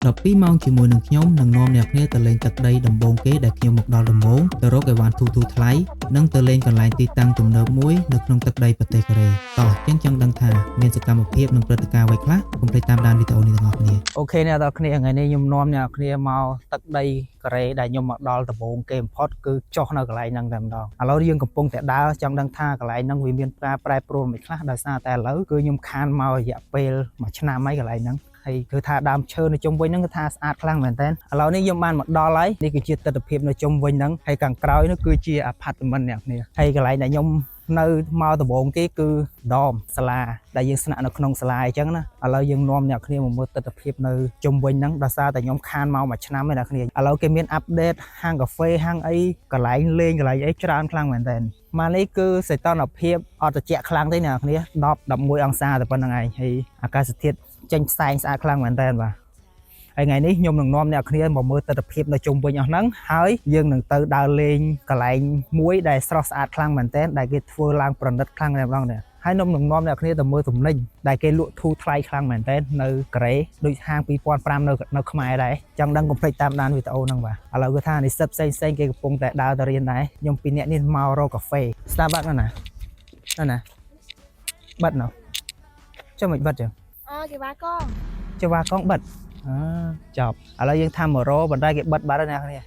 12 ម៉ោងជាមួយនឹងខ្ញុំនឹងនាំអ្នកគ្នាទៅលេងទឹកដីដំបូងគេដែលខ្ញុំមកដល់ដំបូងទៅរកអីវ៉ាន់ធូរថ្លៃនិងទៅលេងកន្លែងទីតាំងទំនើបមួយនៅក្នុងទឹកដីប្រទេសកូរ៉េតោះចឹងចង់ដឹងថាមានសកម្មភាពនិងព្រឹត្តិការណ៍អ្វីខ្លះកុំភ្លេចតាមដានវីដេអូនេះទាំងអស់គ្នាអូខេអ្នកនរគ្នាថ្ងៃនេះខ្ញុំនាំអ្នកគ្នាមកទឹកដីកូរ៉េដែលខ្ញុំមកដល់ដំបូងគេបំផុតគឺចុះនៅកន្លែងហ្នឹងតែម្ដងឥឡូវយើងកំពុងតែដើរចង់ដឹងថាកន្លែងហ្នឹងវាមានការប្រែប្រួលមិនខ្លះដោយសារតែឥឡូវគឺខ្ញុំខានមករយៈពេល1ឆ្នាំហើយកន្លែងហ្នឹងហើយគឺថាដើមឈើនៅជុំវិញហ្នឹងគឺថាស្អាតខ្លាំងមែនតើឥឡូវនេះខ្ញុំបានមកដល់ហើយនេះគឺជាទស្សនវិជ្ជានៅជុំវិញហ្នឹងហើយខាងក្រោយនោះគឺជាអាផាតមិនអ្នកគ្នាហើយកន្លែងដែលខ្ញុំនៅមកដំបូងគេគឺដមសាលាដែលយើងស្នាក់នៅក្នុងសាលាអញ្ចឹងណាឥឡូវយើងនាំអ្នកគ្នាមកមើលទស្សនវិជ្ជានៅជុំវិញហ្នឹងដោយសារតែខ្ញុំខានមក1ឆ្នាំហើយអ្នកគ្នាឥឡូវគេមានអាប់ដេតហាងកាហ្វេហាងអីកន្លែងលេងកន្លែងអីច្រើនខ្លាំងមែនតើមកនេះគឺសីតុណ្ហភាពអត់ត្រជាក់ខ្លាំងទេអ្នកគ្នា10 11អង្សាតែប៉ុណ្្នឹងឯងហើយអាកាសធាតុចេញផ្សែងស្អាតខ្លាំងមែនតើបាទហើយថ្ងៃនេះខ្ញុំនឹងនាំអ្នកគ្នាមកមើលទស្សនវិជ្ជានៅជុំវិញអស់ហ្នឹងហើយយើងនឹងទៅដើរលេងកន្លែងមួយដែលស្រស់ស្អាតខ្លាំងមែនតើដែលគេធ្វើឡើងប្រណិតខ្លាំងតែម្ដងនេះហើយខ្ញុំនឹងនាំអ្នកគ្នាទៅមើលទំនិញដែលគេលក់ធូរថ្លៃខ្លាំងមែនតើនៅកូរ៉េដូចហាង2005នៅខ្មែរដែរចង់ដឹងកុំភ្លេចតាមដានវីដេអូហ្នឹងបាទឥឡូវគឺថានិស្សិតផ្សេងគេកំពុងតែដើរទៅរៀនដែរខ្ញុំពីរនាក់នេះមករកកាហ្វេ Starbucks ណាបិទណោះចុះមិនបិទចឹងគេវ៉ាកងបិទចប់ឥឡូវយើងថា100បណ្ដៃគេបិទបាត់ហើយអ្នកគ្នា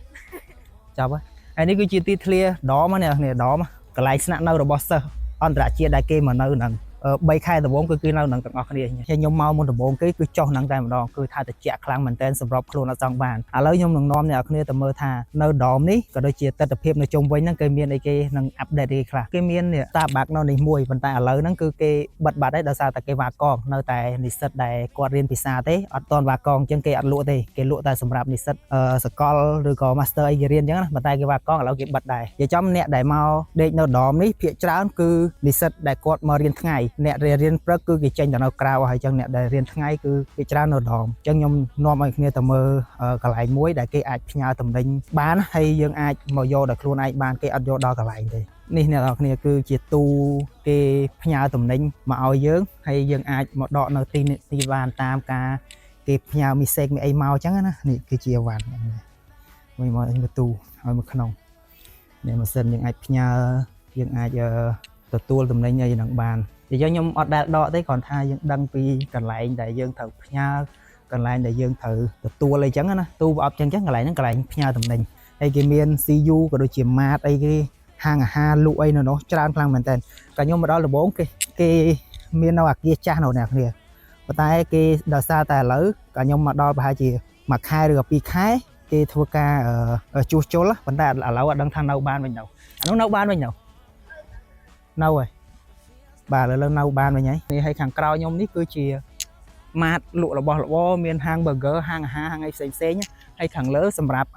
ចប់ហើយនេះគឺជាទីធ្លាដមអ្នកគ្នាដមកន្លែងស្នាក់នៅរបស់សិស្សអន្តរជាតិដែលគេមកនៅហ្នឹង3ខែដំបូងគឺនៅនឹងទាំងអស់គ្នាខ្ញុំមកមុនដំបូងគេគឺចុះហ្នឹងតែម្ដងគឺថាត្រជាក់ខ្លាំងមែនតើសម្រាប់ខ្លួនអត់ចង់បានឥឡូវខ្ញុំនឹងនាំអ្នកគ្នាទៅមើលថានៅដមនេះក៏ដូចជាទស្សនវិជ្ជានៅជុំវិញហ្នឹងគេមានអីគេនឹងអាប់ដេតអីខ្លះគេមាន Starbucks នៅនេះមួយប៉ុន្តែឥឡូវហ្នឹងគឺគេបិទបាត់ហើយដោយសារតែគេវ៉ាកងនៅតែនិស្សិតដែលគាត់រៀនភាសាទេអត់ទាន់វ៉ាកងអញ្ចឹងគេអត់លក់ទេគេលក់តែសម្រាប់និស្សិតសកលឬក៏ Master អីគេរៀនអញ្ចឹងណាប៉ុន្តែគេវ៉ាកងឥឡូវគេបិទដែរនិយាយចំអ្នកដែលមកដេកនៅដមនេះភាគច្រើនគឺនិស្សិតដែលគាត់មករៀនថ្ងៃអ្នករៀនព្រឹកគឺគេចេញទៅនៅក្រៅហើយអញ្ចឹងអ្នកដែលរៀនថ្ងៃគឺគេច្រើននៅដមអញ្ចឹងខ្ញុំនាំឲ្យគ្នាទៅមើលកន្លែងមួយដែលគេអាចផ្ញើតំណែងបានហើយយើងអាចមកយកដល់ខ្លួនឯងបានគេអត់យកដល់កន្លែងទេនេះអ្នកនរគ្នាគឺជាទូគេផ្ញើតំណែងមកឲ្យយើងហើយយើងអាចមកដកនៅទីនេះបានតាមការគេផ្ញើមីសេកមីអីមកអញ្ចឹងណានេះគឺជាអីវ៉ាន់មួយមកឲ្យទូឲ្យមកក្នុងនេះម៉ាស៊ីនយើងអាចផ្ញើយើងអាចទទួលតំណែងអីហ្នឹងបានខ្ញុំអត់ដែលដកទេគ្រាន់ថាយើងដឹងពីកន្លែងដែលយើងត្រូវផ្ញើកន្លែងដែលយើងត្រូវទទួលអីចឹងណាទូប្រអប់ចឹងកន្លែងហ្នឹងកន្លែងផ្ញើតំណែងហើយគេមាន CU ក៏ដូចជាម៉ាតអីគេហាងអាហារលក់អីនៅនោះច្រើនខ្លាំងមែនតើខ្ញុំមកដល់ដំបូងគេមាននៅអាគារចាស់នៅអ្នកគ្នាប៉ុន្តែគេដោយសារតែឥឡូវខ្ញុំមកដល់ប្រហែលជា1ខែឬក៏2ខែគេធ្វើការជួសជុលប៉ុន្តែឥឡូវអត់ដឹងថានៅបានវិញនៅអានោះនៅបានវិញនៅហើយបាទឥឡូវនៅបានវិញហើយខាងក្រៅខ្ញុំនេះគឺជាម៉ាតលក់របស់របរមានហាង burger ហាងអាហារហាងអីផ្សេងហើយខាងលើសម្រាប់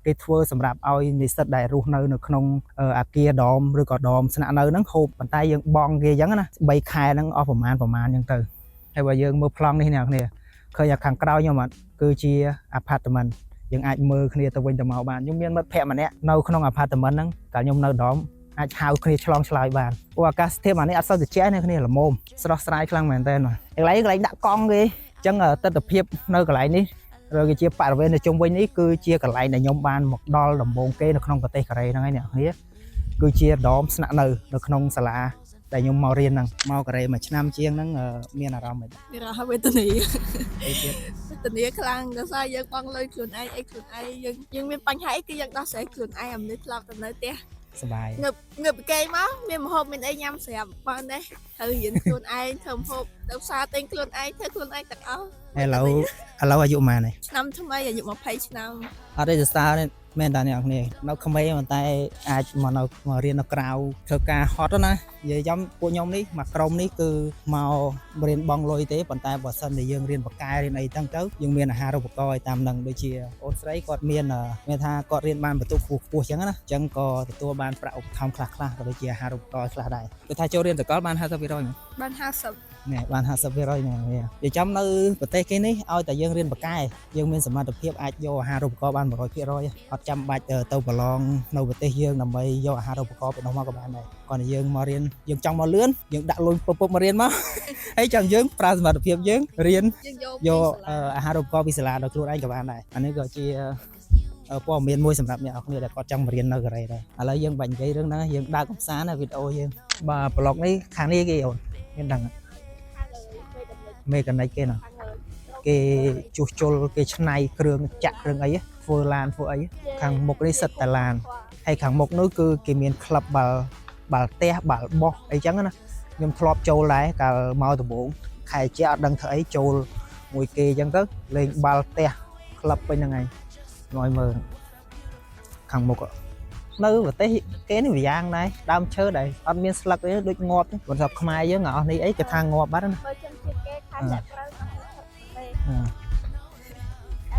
គេធ្វើសម្រាប់ឲ្យនិស្សិតដែលរស់នៅក្នុងអាគារដមឬក៏ដមស្នាក់នៅហ្នឹងហូបប៉ុន្តែយើងបងគេអញ្ចឹងណា3ខែហ្នឹងអស់ប្រហែលអញ្ចឹងទៅហើយបើយើងមើលប្លង់នេះអ្នកគ្នាឃើញខាងក្រៅខ្ញុំគឺជា apartment យើងអាចមើលគ្នាទៅវិញទៅមកបានខ្ញុំមានមិត្តភ័ក្តិម្នាក់នៅក្នុង apartment ហ្នឹងកាលខ្ញុំនៅដមអាចហៅគ្នាឆ្លងឆ្លើយបានព្រោះអាកាសធាតុអានេះអត់សូវត្រជាក់នេះគ្នាល្មមស្រស់ស្រាយខ្លាំងមែនតើកន្លែងដាក់កង់គេអញ្ចឹងទស្សនវិជ្ជានៅកន្លែងនេះឬក៏ជាបរិវេណនៅជុំវិញនេះគឺជាកន្លែងដែលខ្ញុំបានមកដល់ដំបូងគេនៅក្នុងប្រទេសកូរ៉េហ្នឹងឯងអ្នកគ្នាគឺជាដមស្នាក់នៅក្នុងសាលាដែលខ្ញុំមករៀនហ្នឹងមកកូរ៉េ1ឆ្នាំជាងហ្នឹងមានអារម្មណ៍មិនមានអារម្មណ៍វេទនាខ្លាំងដោយសារយើងបងលុយខ្លួនឯងអីខ្លួនឯងយើងមានបញ្ហាអីគឺយើងដោះស្រាយខ្លួនឯងអាមនុស្សធ្លាប់ទៅនៅផ្ទះសប្បាយងើបពីគេមកមានម្ហូបមានអីញ៉ាំស្រាប់បានទេត្រូវរៀនខ្លួនឯងធ្វើម្ហូបទៅផ្សារទិញខ្លួនឯងធ្វើខ្លួនឯងទាំងអស់ឥឡូវអាយុប៉ុន្មានហើយឆ្នាំថ្មីអាយុ20ឆ្នាំអត់ទេសសារមែនតាអ្នកនរនៅក្មេងប៉ុន្តែអាចមករៀននៅក្រៅធ្វើការហត់ណានិយាយចំពួកខ្ញុំនេះមកក្រុមនេះគឺមករៀនបងលុយទេប៉ុន្តែបើសិនតែយើងរៀនបកកែរៀនអីហ្នឹងទៅយើងមានអាហារូបករណ៍ឲ្យតាមនឹងដូចជាអូនស្រីគាត់មានថាគាត់រៀនបានបន្ទុកខ្ពស់អញ្ចឹងណាអញ្ចឹងក៏ទទួលបានប្រាក់ឧបត្ថម្ភខ្លះក៏ដូចជាអាហារូបករណ៍ខ្លះដែរគឺថាចូលរៀនសកលបាន50%បាន50 nè ban 50% nè vậy chấmនៅប្រទេសគេនេះឲ្យតែយើងរៀនបកកែយើងមានសមត្ថភាពអាចយកអាហារូបករណ៍បាន 100% អត់ចាំបាច់ទៅប្រឡងនៅប្រទេសយើងដើម្បីយកអាហារូបករណ៍ពីនោះមកក៏បានដែរគាត់យើងមករៀនយើងចង់មកលឿនយើងដាក់លុយពុបមករៀនមកហើយចាំយើងប្រើសមត្ថភាពយើងរៀនយកអាហារូបករណ៍ពីសាលាដល់ខ្លួនឯងក៏បានដែរអានេះក៏ជាព័ត៌មានមួយសម្រាប់អ្នកនរគ្នាដែលគាត់ចង់មករៀននៅកូរ៉េដែរឥឡូវយើងបាញ់និយាយរឿងហ្នឹងយើងដើរកំសាន្តវីដេអូយើងបាទប្លុកនេះខាងនេះគេអូនមានដឹងមេកានិកគេណាគេជួសជុលគេឆ្នៃគ្រឿងចាក់គ្រឿងអីធ្វើឡានធ្វើអីខាងមុខនេះសិតតែឡានហើយខាងមុខនោះគឺគេមានក្លឹបបាល់ទះបាល់បោះអីចឹងណាខ្ញុំធ្លាប់ចូលដែរកាលមកដំបូងខែជាអត់ដឹងធ្វើអីចូលមួយគេចឹងទៅលេងបាល់ទះក្លឹបពេញហ្នឹងឯងឲ្យមើលខាងមុខនៅប្រទេសគេនេះវាយ៉ាងដែរដើមឈើដែរអត់មានស្លឹកទេដូចងាប់ទេព្រោះថាខ្មែរយើងអស់នេះអីគេថាងាប់បាត់ណាបើចឹងជាគេខាងតែត្រូវ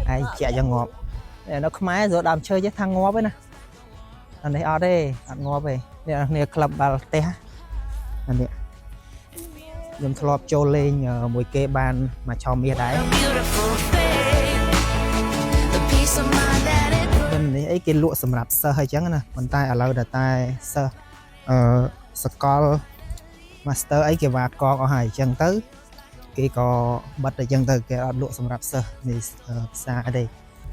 ហើយជាក់យ៉ាងងាប់នៅខ្មែររកដើមឈើចេះថាងាប់ឯណាអានេះអត់ទេអត់ងាប់ទេនេះគ្នាក្លឹបបាល់ទះអានេះខ្ញុំធ្លាប់ចូលលេងមួយគេបានមកឆោមាសដែរនេះអីគេលក់សម្រាប់សិស្សអញ្ចឹងណាប៉ុន្តែឥឡូវតែសិស្សសកល master អីគេវាកងអស់ហើយអញ្ចឹងទៅគេក៏បិទអញ្ចឹងទៅគេអត់លក់សម្រាប់សិស្សនេះផ្សារអីទេ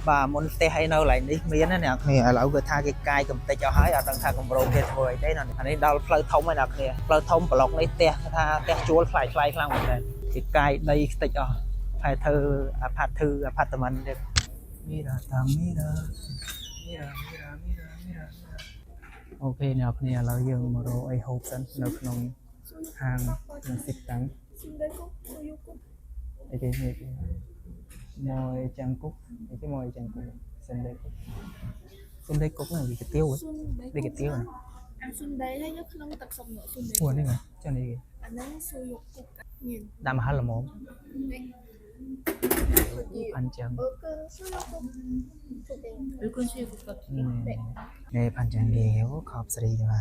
បាទមុនផ្ទះអីនៅកន្លែងនេះមានណាអ្នកគ្នាឥឡូវគឺថាគេកាយកំតិចអស់ហើយអត់ដឹងថាកម្រងគេធ្វើអីទេណាអានេះដល់ផ្លូវធំហើយអ្នកគ្នាផ្លូវធំប្លុកនេះផ្ទះថាផ្ទះជួលថ្លៃខ្លាំងមែនទេគេកាយដីខ្ទេចអស់ហើយធ្វើអាផាតមិនទៀតមីរ៉ាតាមីរ៉ាអូខេអ្នកគ្នាឥឡូវយើងមករកអីហូបសិននៅក្នុងហាងនឹងសិតតាំងអីគេនេះមួយចាំងគុកអីគេមួយចាំងគុកសុនដេគុកហ្នឹងវាកាទៀវវាកាទៀវអាសុនដេហើយនៅក្នុងទឹកសុំនោះសុនដេអូនេះចានេះអាហ្នឹងស៊ូយកគុកមានដាក់មហិលល្មមpanjang. Nè panjang ghéo khọp sri mà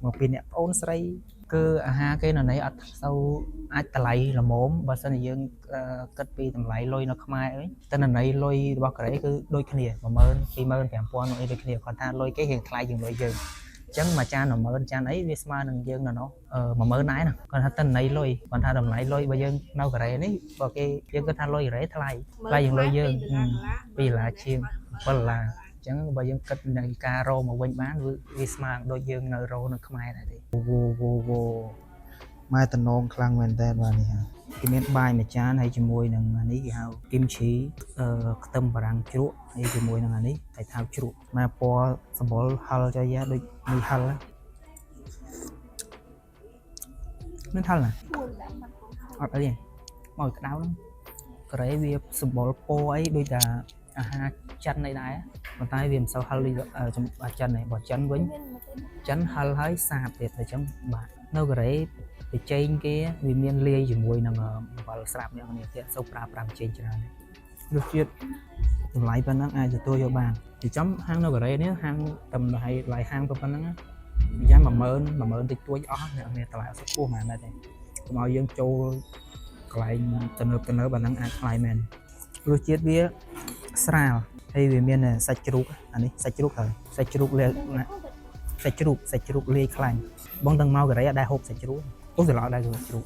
một pin nẹp ôn sri cứ ha cái nào nấy ở sau ai tải là mồm và sau này dương cất pi tầm lại lôi nó không ai ấy tên là này lôi bao cái đấy cứ đôi kia mà mơn khi mơn kèm quan nó đôi kia còn ta lôi cái hiện lại dừng lôi dừng chẳng mà cha nó mơn cha ấy vì sao đừng dương là nó mà mơn nãy nè còn tên này lôi còn ta đầm lại lôi bây giờ đâu cái đấy đấy và cái dương cái ta lôi cái đấy lại dừng lôi dương vì là chiêm và là chẳng bây giờ cất này caro mà quên bán vì sao đôi dương nơi rô nó không ai này thì vô mai tận nông khang mình tên và này cái miếng bài mà cha hay chỉ mùi nằng này cái hào kim chi tâm và răng chuột hay chỉ mùi nằng này phải thao chuột mà po sầm bol hal cho giá được mì hal á nên hal à ở đây mồi cái đau lắm cái đấy vì sầm bol po ấy đôi là ha chân này đấy còn tay viêm sau hal đi ở trong chân này bỏ chân với chân hal hơi sạp để ở trong bạn đâu cái đấy thì trên cái vì miền lia chỉ mùi nằm vào sạp này thì sâu pram trên cho này được chuyện lại bên đó ai cho tôi vô bàn thì chấm hang đâu cái đấy hang tầm hay lại hang bên đó giá mà mơn thì tôi ó này lại số cua mà này màu dân châu lại tình ở bên đó ai lại mình được chết bia sao hay vì miền này sạch ruột anh ấy sạch ruột rồi sạch ruột lia khăn bông tầng mau cái đấy đại hộp sạch ruột tốt rồi lọ đây rồi ruột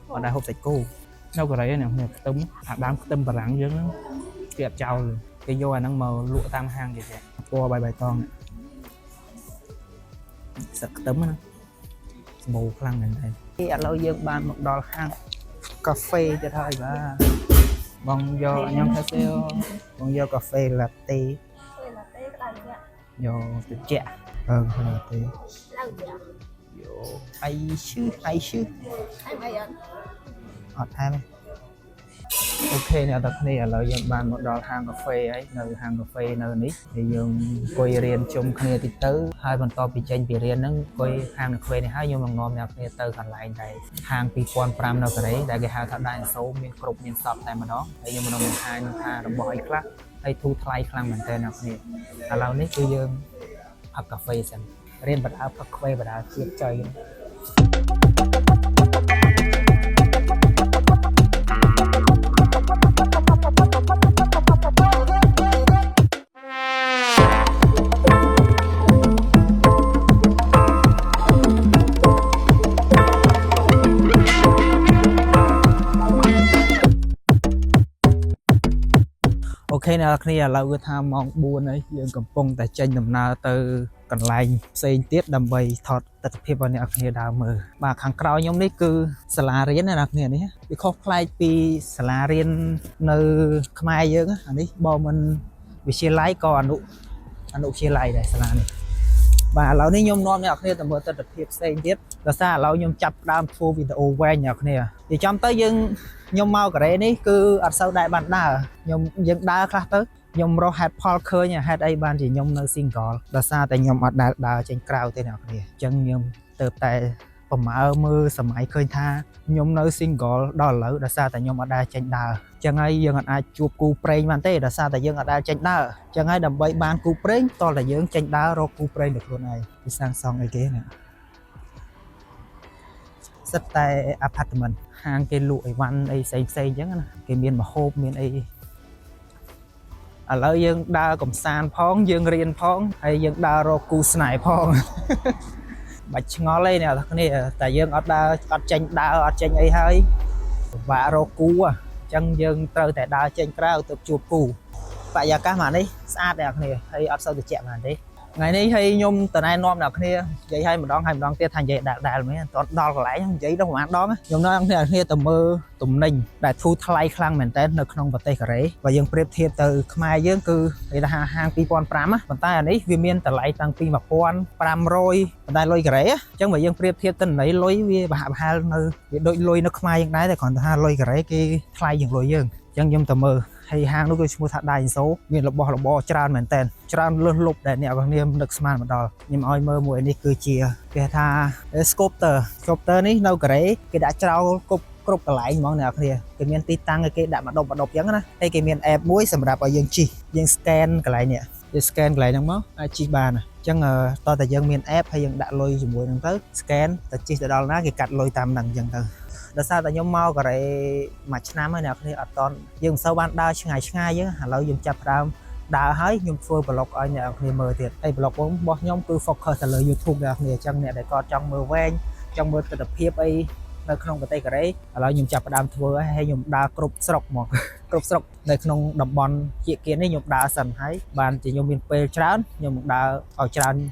ở đại hộp sạch cô đâu cái đấy này tấm đám tâm và rắn dưới kẹp trâu rồi cái vô anh đang màu lụa tam hang vậy vậy qua bài toàn sạch tấm nữa mù khăn này đây khi ở lâu dương ban một đo hang cà phê cho thôi và bông do nhóm theo xeo bông do cà phê latte do tự chạ latte hay chứ ọt hai mươi ok nè tập này là dân bàn một đòn hàng cà phê ấy nơi hàng cà phê nơi nít thì dùng quay riêng chung kia thì tới hai bàn to bị tranh bị riêng nó quay hàng cà phê này hai nhưng mà ngon nè kia tới còn lại này hàng bị quan pram đâu cái đấy đại cái hàng thật đại số miền cục miền sập tại mà đó thì nhưng mà nó hai nó tha nó bỏ khác hay thu thay khăn mình tên nào này là lâu nít cứ dương học cà phê xem riêng bật áo cà phê bật áo chia chơi ok nè kia là người tham mong buôn ấy dương cầm pông tại tranh đầm na từ còn lại xây tiết đầm bầy thọt tập hiệp vào nè kia đào mờ mà kháng cao nhóm đấy cứ salarian này đặc nè này bị khó khai pi salarian nơi khai dương á anh ấy bao mình bị chia lái còn anh đủ chia lái đây salarian và lão ní nhôm non nè kia tầm bờ tập hiệp xây tiết là sao lão nhôm chập đam full video quen nhạc nè thì trong tới dương nhôm mau cái đấy ní cứ ở sau đại bản đá nhôm dương đá khác tới nhôm rồi hạt Paul khơi nha hạt ấy ban chỉ nhôm nơi single là sao tại nhôm ở đá trên crowd thế nào kìa chân nhôm từ tại phẩm ở mưa sầm máy khơi tha nhôm nơi single đỏ lỡ là sao tại nhôm ở đá trên đá chân ấy dương ở chụp cu prey man thế là sao tại dương ở đá trên đá chân ấy đầm bay ban cu prey to là dương trên đá rồi cu prey được luôn này đi sang xong cái kế này rất tại apartment hàng cái lụi văn ấy xây chứ cái miền mà hôm miền ấy à lỡ dương đa cộng san phong dương riêng phong hay dương đa rô cu sải phong bạch ngó lên nè thật nè tại dương ở đa ở tranh ấy hơi và rô cu à chân dương trơ tại đa tranh cao tập chuột cù tại giờ các bạn đi xa đẹp nè hay ở sau từ chẹm mà đấy ngày nay hay nhôm từ nay non nào kia vậy hay một đòn tia thành vậy đại mấy đòn lại giấy đâu mà ăn đó nhôm nó ăn kia tầm mơ tụm ninh đại thu thay khang mền tên được không vật tây cả đấy và dương prep thiệp từ mai dương cư đây là hàng pi pon pram á bàn tay ở đấy viên miên từ lại tăng pi mà pon pram rồi bàn tay lôi cả đấy chẳng phải dương prep thiệp tên lấy lôi vi bà hai nơi đội lôi nó mai dương đái còn hai lôi cả đấy cái thay dương lôi dương chẳng nhôm tầm mơ hay hàng nó cứ mua thạch đài số miền lộc bò tràn mền tên tràn lướt lục để nẹo bằng niềm được smart một đòn nhưng mà oi mơ mùi này cứ chia cái tha sculptor ní đâu cái đấy cái đã trao cục cả lại món nào kia cái miền titan cái đã mà độc giống đó hay cái miền ép muối sầm đạp ở dương chi dương scan cái lại nè dương scan cái lại trong máu chi ba nè chẳng to tại dân miền ép hay dân đã lôi dùng mùi đang tới scan tại chi từ đó nó cái cắt lôi tam đằng dần từ là sao tại nhóm mau cái mà nam ấy nào thì ở toàn dùng sau ban đa ngày chứ hà lâu dùng chập ram đã hái dùng phơi blog ở nhà thì mờ thiệt đây blog cũng bỏ nhóm cứ focus là lời YouTube ra thì trong này để có trong mờ ven trong mờ tập hiệp ấy nơi không có tay cái đấy là dùng chập ram thưa hay dùng đa cục sọc một cục sọc nơi không đầm bòn chị kiến ấy dùng đa sần hái bàn chỉ dùng miền pe trán dùng đa ở trán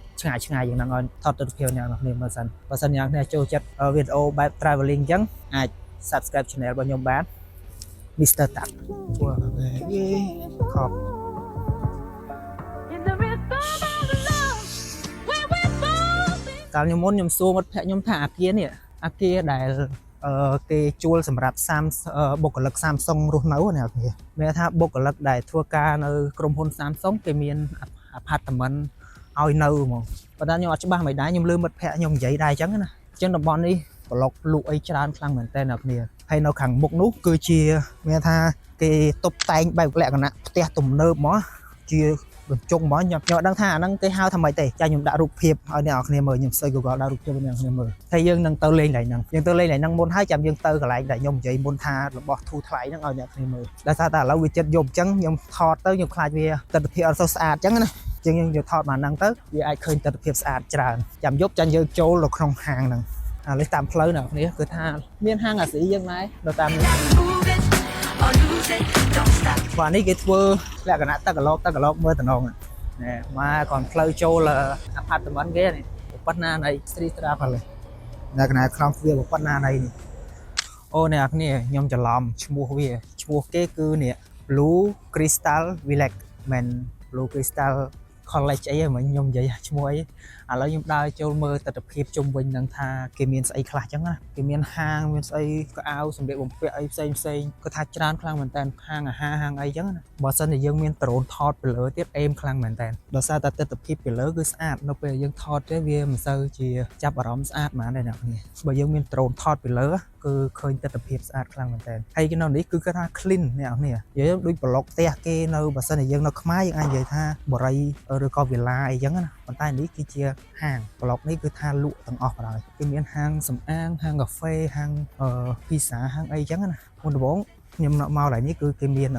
ngày dùng năng on thọt được phiêu nhà này mà sần nhà này trôi chặt ở video bài traveling chẳng ai subscribe channel bao nhiêu bán Mr. Tap khóc nếu muốn nhom xua một thẻ nhom thả kia nè kia đại cái chuột sầm rạp bột lực Samsung luôn nấu này kìa mẹ tha bột lực đại thua ca nơiក្រុមហ៊ុន Samsung cái miền apartment ao nâu mà và ta nhom cho ba mày đá nhom lư một thẻ nhom giấy đai trắng nè chân đầm bòn đi blog lụi ấy tràn khăng mền tên nào kìa hay nó khẳng một nút cứ chia mẹ tha cái top tay bay lẹ còn nè tia tùm nơ mó chia được chung mó nhọ đang thả đang cái hao tham mấy tệ cha nhung đã rụt hiệp ở nào kia mời nhung xây google đã rụt cho bên nào kia mời thầy dương nâng tơ lên lại nâng dương tơ lên lại nâng môn 200 dương tơ lại lại nhung vậy môn tha bỏ thu thoại nâng ở nhà kia mời đã sao ta lâu vì chết dùng trắng nhung thọt tới nhung khai về tật thì ở sau sạch trắng này nhưng nhung thọt mà nâng tới vì ai khơi tật hiệp sạch tràn chạm giúp cho dương chỗ lục không hàng nâng lấy tam phơi nào này cứ tha miền hang là sĩ dân này đồ tam và ní cái tour là cái nát ta cả lót mưa tận hồn nè mà còn phơi châu là apartment ghế này bắt na này street trap này là cái này không phía của bắt na này ô nè cái này nhom chả làm mua cái cứ nè blue crystal village men blue crystal college ấy mà nhom vậy mua ấy là nhom đai châu mơ tập hiệp chung bình đang tha cái miền xây khá chẳng á cái miền hang miền xây có áo sầm đẹp bông vẽ ấy xây có tha tràn khang mình tên hang ấy chẳng bỏ sân thì dân miền trốn thọtไปเลยtiếp em khang mình tên đó sao ta tập hiệpไปเลยcứ sạch nó về dân thọt cái việc mà sơ chỉ chắp ở đó sạch mà đây nào nè bởi dân miền trốn thọtไปเลยcứ khơi tập hiệp sạch khang mình tên hay cái nào đấy cứ cái tha clean nè vậy đôi blog tia cái nơi bỏ sân thì dân nó khmai anh vậy tha bỏ ray ở có villa ấy chẳng á bàn tayนี้คือchia hàng blogนี้คือทาลต่างออกrồi cái miền hàng sầm an hàng cà phê hàng pizza hàng ấy chẳng áคนบอก ខ្ញុំនៅមកឡើយនេះគឺគេមាន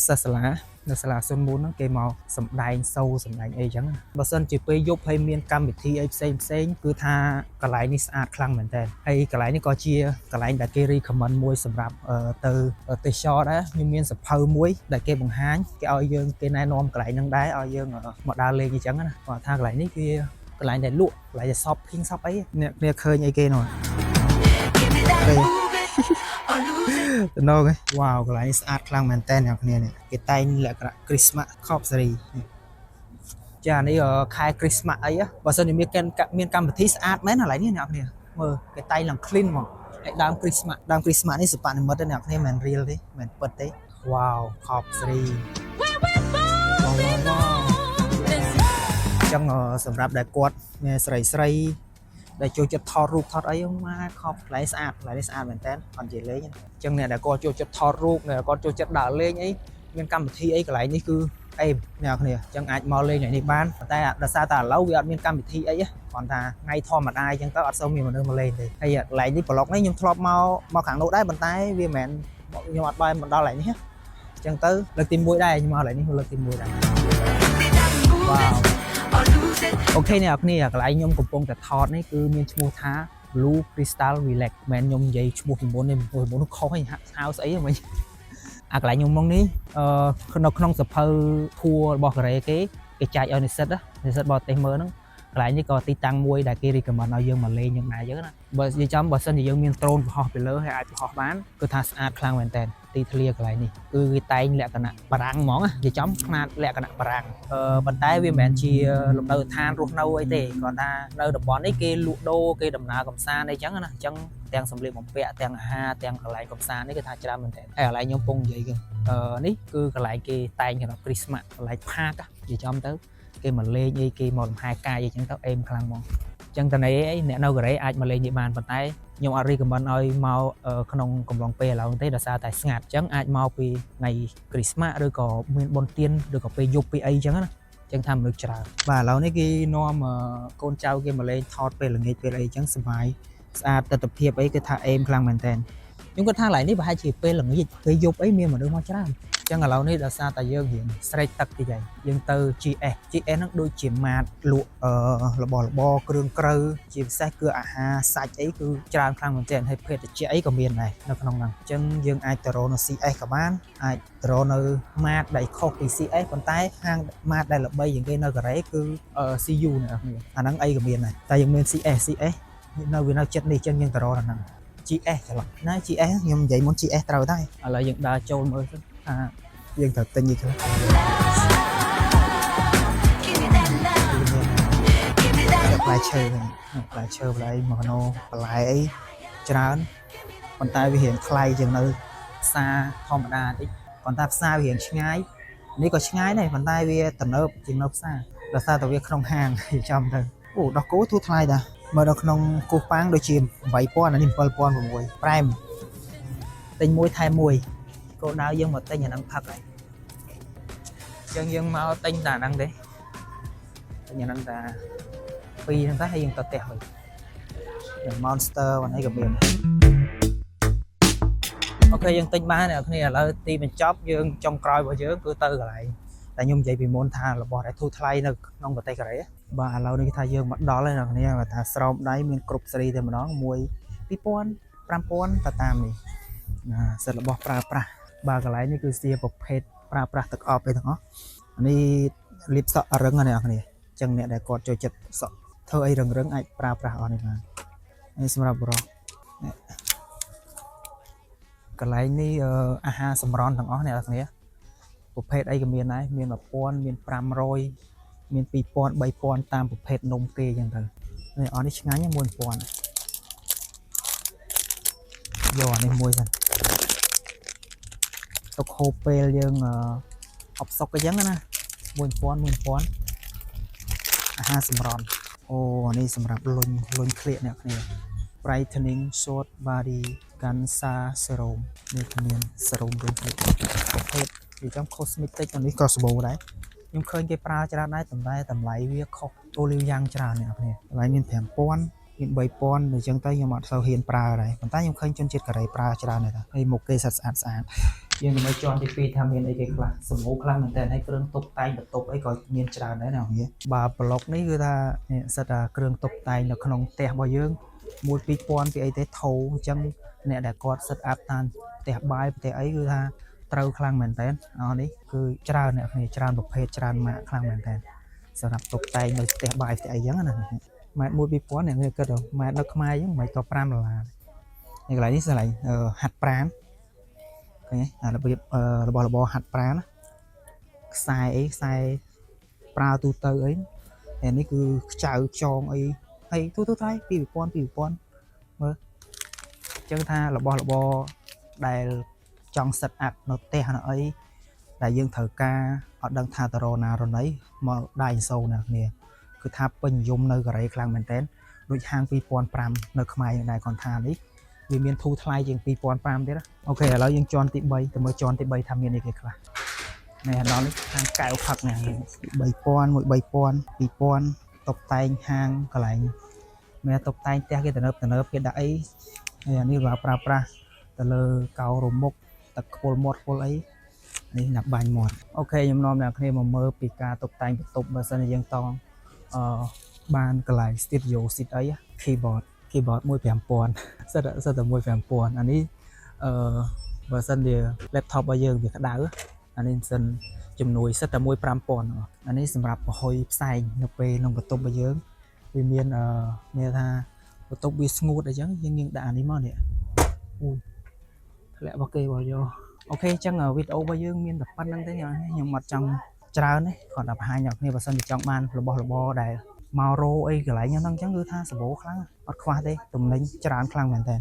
សិស្សសាលានៅសាលាសុនមូនហ្នឹងគេមកសម្ដែងសូសម្ដែងអីចឹងបើសិនជាពេលយប់ហើយមានកម្មវិធីអីផ្សេងគឺថាកន្លែងនេះស្អាតខ្លាំងមែនតើហើយកន្លែងនេះក៏ជាកន្លែងដែលគេ recommend មួយសម្រាប់ទៅទេសចរដែរខ្ញុំមានសភៅមួយដែលគេបង្ហាញគេឲ្យយើងគេណែនាំកន្លែងហ្នឹងដែរឲ្យយើងមកដើរលេងអញ្ចឹងណាគាត់ថាកន្លែងនេះវាកន្លែងដែលលក់កន្លែងដែលសពភីងសពអីអ្នកគ្នាឃើញអីគេនោះទៅណូគេវ៉ាវកន្លែងស្អាតខ្លាំងមែនតើអ្នកគ្នានេះគេតែងលក្ខណៈ Christmas ខប់សេរីចានេះខែ Christmas អីបើសិនជាមានកម្មវិធីស្អាតមែនកន្លែងនេះអ្នកគ្នាមើលគេតែងឡើង clean ហ្មងដើម Christmas នេះសិប្បនិមិត្តទេអ្នកគ្នាមិន real ទេមិនពិតទេវ៉ាវខប់សេរីវ៉ាវចឹងសម្រាប់ដែលគាត់មានស្រីដែលចូលចិត្តថតរូបថតអីមកខប់កន្លែងស្អាតមែនតើអត់និយាយលេងអញ្ចឹងអ្នកដែលគាត់ចូលចិត្តថតរូបអ្នកគាត់ចូលចិត្តដើរលេងអីមានកម្មវិធីអីកន្លែងនេះគឺអេអ្នកគ្នាអញ្ចឹងអាចមកលេងថ្ងៃនេះបានតែដោយសារតែឥឡូវវាអត់មានកម្មវិធីអីគ្រាន់តែថ្ងៃធម្មតាអញ្ចឹងទៅអត់សូវមានមនុស្សមកលេងទេហើយកន្លែងនេះប្លុកនេះខ្ញុំធ្លាប់មកខាងនោះដែរប៉ុន្តែវាមិនមែនខ្ញុំអត់បានមកដល់កន្លែងនេះអញ្ចឹងទៅលើកទី1ដែរខ្ញុំមកកន្លែងនេះលើកទី1ដែរវ៉ាវអូខេអ្នកគ្នាកន្លែងខ្ញុំកំពុងតែថតនេះគឺមានឈ្មោះថា Blue Crystal Relax មិនខ្ញុំនិយាយឈ្មោះពីមុននេះនោះខុសហើយហៅស្អីហ្នឹងអាកន្លែងខ្ញុំមកនេះនៅក្នុងសភៅធួរបស់កូរ៉េគេចែកឲ្យនិស្សិតបរទេសមើលហ្នឹងកន្លែងនេះក៏ទីតាំងមួយដែលគេ recommend ឲ្យយើងមកលេងយ៉ាងណាយើងណាបើនិយាយចំបើសិនជាយើងមានដ្រូនបង្ហោះពីលើហើយអាចបង្ហោះបានគឺថាស្អាតខ្លាំងមែនតើទីធ្លាកន្លែងនេះគឺគេតែងលក្ខណៈបារាំងហ្មងនិយាយចំខ្នាតលក្ខណៈបារាំងប៉ុន្តែវាមិនមែនជាលំនៅឋានរស់នៅអីទេគ្រាន់តែនៅតំបន់នេះគេលក់ដូរគេដំណើរកំសាន្តអីចឹងណាអញ្ចឹងទាំងសម្លៀកបំពាក់ទាំងអាហារទាំងកន្លែងកំសាន្តនេះគឺថាច្រើនមែនតើហើយកន្លែងខ្ញុំពងនិយាយគឺនេះគឺកន្លែងគេតែងសម្រាប់ Christmas កន្លែងផាកនិយាយចំទៅគេមកលេងអីគេមកលំហែកាយអីចឹងទៅអេមខ្លាំងហ្មងចឹងតនេះអីអ្នកនៅកូរ៉េអាចមកលេងនេះបានប៉ុន្តែខ្ញុំអត់ recommend ឲ្យមកក្នុងកំឡុងពេលឥឡូវទេដោយសារតែស្ងាត់ចឹងអាចមកពីថ្ងៃ Christmas ឬក៏មានបុណ្យទានឬក៏ពេលយប់ពេលអីចឹងណាចឹងថាមនុស្សច្រើនបាទឥឡូវនេះគេនាំកូនចៅគេមកលេងថតពេលល្ងាចពេលអីចឹងសប្បាយស្អាតទិដ្ឋភាពអីគឺថាអេមខ្លាំងមែនតើខ្ញុំគាត់ថាកន្លែងនេះប្រហែលជាពេលល្ងាចពេលយប់អីមានមនុស្សមកច្រើនចឹងឥឡូវនេះដោយសារតែយើងរៀងស្រែកទឹកតិចហើយយើងទៅ GS ហ្នឹងដូចជាម៉ាតលក់របស់របរគ្រឿងក្រៅជាពិសេសគឺអាហារសាច់អីគឺច្រើនខ្លាំងមែនទែនហើយភេទជ្ជៈអីក៏មានដែរនៅក្នុងហ្នឹងចឹងយើងអាចទៅរកនៅ CS ក៏បានអាចទៅរកនៅម៉ាតដែលខុសពី CS ប៉ុន្តែហាងម៉ាតដែលល្បីជាងគេនៅកូរ៉េគឺ CU នេះអាហ្នឹងអីក៏មានដែរតែយើងមាន CS នៅវានៅចិត្តនេះចឹងយើងទៅរកហ្នឹង GS ច្រឡំណា GS ខ្ញុំនិយាយមុន GS ត្រូវតែឥឡូវយើងដើរចូលមើលទៅថាយើងត្រូវទិញនេះខ្លះផ្លែឈើផ្លែម៉ាណូបន្លែអីច្រើនប៉ុន្តែវារៀងថ្លៃជាងនៅផ្សារធម្មតាតិចប៉ុន្តែផ្សារវារៀងឆ្ងាយនេះក៏ឆ្ងាយដែរប៉ុន្តែវាទំនើបជាងនៅផ្សារដោយសារតែវាក្នុងហាងចំទៅអូដោះគោធូរថ្លៃដែរមើលនៅក្នុងគូសប៉ាងដូចជា8000អានេះ7600ប្រែមទិញមួយថែមមួយគោលដៅយើងមកទិញអាហ្នឹងផឹកហើយយើងមកទិញតែអាហ្នឹងទេទិញអាហ្នឹងតែពីរហ្នឹងតែហើយយើងទៅផ្ទះវិញ Monster ហ្នឹងអីក៏មានអូខេយើងទិញបានអ្នកគ្នាឥឡូវទីបញ្ចប់យើងចុងក្រោយរបស់យើងគឺទៅកន្លែងតែខ្ញុំនិយាយពីមុនថារបស់ដែលធូរថ្លៃនៅក្នុងប្រទេសកូរ៉េបាទឥឡូវនេះថាយើងមកដល់ហើយអ្នកគ្នាគាត់ថាស្រោមដៃមានគ្រប់សេរីតែម្ដង1 2000 5000ទៅតាមនេះសិទ្ធិរបស់ប្រើប្រាស់បាទកន្លែងនេះគឺជាប្រភេទប្រើប្រាស់ទឹកអប់ឯទាំងអស់នេះលាបសក់រឹងណាអ្នកគ្នាអញ្ចឹងអ្នកដែលគាត់ចូលចិត្តសក់ធ្វើអីរឹងអាចប្រើប្រាស់អស់នេះបាននេះសម្រាប់បរិសុទ្ធកន្លែងនេះអាហារសម្រន់ទាំងអស់អ្នកគ្នាប្រភេទអីក៏មានដែរមាន1000មាន500មាន2000 3000តាមប្រភេទនំគេអញ្ចឹងទៅនេះអស់នេះឆ្ងាញ់1000យកអានេះមួយសិនទុកហូបពេលយើងអបសុកអញ្ចឹងណា1000អាហារសម្រន់អូនេះសម្រាប់លុញក្លៀកអ្នកគ្នា Brightening Short Body Cancer Serum នេះមាន serum លុញក្លៀកប្រភេទវាចំ cosmetic នេះក៏សាប៊ូដែរខ្ញុំឃើញគេប្រើច្រើនដែរតែតម្លៃវាខុសអូលីវយ៉ាងច្រើនអ្នកគ្នាតម្លៃមាន5000 មាន3000អញ្ចឹងទៅខ្ញុំអត់សូវហ៊ានប្រើដែរប៉ុន្តែខ្ញុំឃើញជនជាតិកូរ៉េប្រើច្រើនដែរហើយមុខគេស្អាតយើងទៅមើលជាន់ទី2ថាមានអីគេខ្លះសម្បូរខ្លះមែនតើហើយគ្រឿងតុបតែងបន្ទប់អីក៏មានច្រើនដែរណានេះបាទប្លុកនេះគឺថាសិតថាគ្រឿងតុបតែងនៅក្នុងផ្ទះរបស់យើង1 2000ពីអីទេថោអញ្ចឹងអ្នកដែលគាត់សិតអាប់តាមផ្ទះបាយផ្ទះអីគឺថាត្រូវខ្លាំងមែនតើនេះគឺច្រើនអ្នកគ្នាច្រើនប្រភេទច្រើនម៉ាកខ្លាំងមែនតើសម្រាប់តុបតែងនៅផ្ទះបាយផ្ទះអីចឹងណាម៉ែត្រ1 2000អ្នកគ្នាគិតម៉ែត្រនៅខ្មែរអញ្ចឹងមិនក៏$5នេះកន្លែងនេះកន្លែងហាត់ប្រាណឃើញអារបៀបរបស់របរហាត់ប្រាណខ្សែអីខ្សែប្រើទូទៅអីហើយនេះគឺខ្ចៅខ្យងអីហើយទូថ្លៃ2000មើលអញ្ចឹងថារបស់របរដែលចង់សិតអាប់នៅផ្ទះនៅអីដែលយើងត្រូវការអត់ដឹងថាតរណារណីមកដៃសូណាគ្នាគឺថាពេញនិយមនៅកូរ៉េខ្លាំងមែនតើដូចហាង2005នៅខ្មែរយ៉ាងដែរគាត់ថានេះវាមានធូរថ្លៃជាង2005ទៀតអូខេឥឡូវយើងជាន់ទី3ទៅមើលជាន់ទី3ថាមានអីគេខ្លះនេះដល់នេះខាងកៅផឹកនេះ3000 2000 តុបតែងហាងកន្លែងមានតុបតែងផ្ទះគេទំនើបគេដាក់អីហើយអានេះវាប្រើប្រាស់ទៅលើកៅរមុខទឹកខ្ពុលមាត់ខ្ពុលអីនេះណាប់បាញ់មាត់អូខេខ្ញុំនាំអ្នកគ្នាមកមើលពីការតុបតែងបន្ទប់បើសិនជាយើងតង់បានកន្លែង studio seat អី keyboard 15000សិតតែ15000អានេះបើសិនជា laptop របស់យើងវាក្តៅអានេះសិនជំនួយសិតតែ15000អានេះសម្រាប់បង្ហុយផ្សែងនៅពេលក្នុងបន្ទប់របស់យើងវាមានមានថាបន្ទប់វាស្ងួតអញ្ចឹងយើងដាក់អានេះមកនេះអូយធ្លាក់របស់គេបោះយកអូខេអញ្ចឹងវីដេអូរបស់យើងមានតែប៉ុណ្្នឹងទេខ្ញុំអត់ចង់ច្រើនទេគាត់តែបង្ហាញអ្នកគ្នាបើសិនជាចង់បានរបស់របរដែលមករោអីកន្លែងហ្នឹងអញ្ចឹងគឺថាសម្បូរខ្លាំងអត់ខ្វះទេទំនិញច្រើនខ្លាំងមែនតើ